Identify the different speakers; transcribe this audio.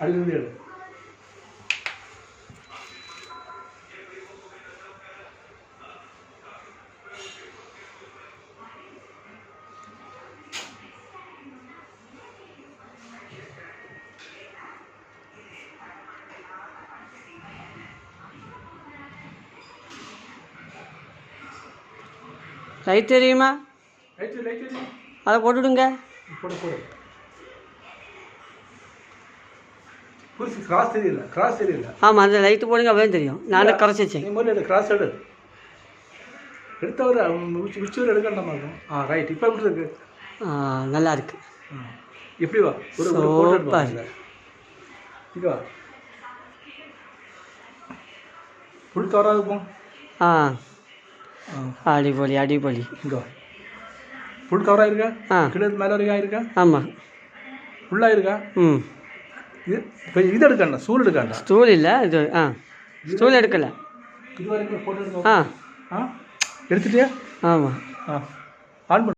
Speaker 1: அதிலிருந்து எடு.
Speaker 2: லைட் தெரியுமா?
Speaker 1: லைட்
Speaker 2: அதை போட்டுடுங்க.
Speaker 1: போடு. கிராஸ் தெரியல.
Speaker 2: ஆமாம், அந்த லைட்டு போடுங்க, அப்போ தெரியும். நானே கரைச்சி வச்சேன்.
Speaker 1: நீ முதல்ல கிராஸ் எடுத்தவர் உச்சிவர் எடுக்கணும். ரைட். இப்போ எப்படி இருக்கு?
Speaker 2: நல்லா இருக்கு.
Speaker 1: எப்படி வா இங்கே வா. ஃபுல் கவராக இருக்கும்.
Speaker 2: அடிப்பொலி.
Speaker 1: இங்கே ஃபுல் கவராக இருக்கா? கீழே மேலே இருக்கா?
Speaker 2: ஆமாம்,
Speaker 1: ஃபுல்லாக இருக்கா? இது எடுக்கணும். ஸ்டூல்
Speaker 2: இல்லை இது. ஸ்டூல் எடுக்கலை.
Speaker 1: இது வரைக்கும் போட்டு எடுத்துட்டியா?
Speaker 2: ஆமாம்.
Speaker 1: ஆன் பண்ணு.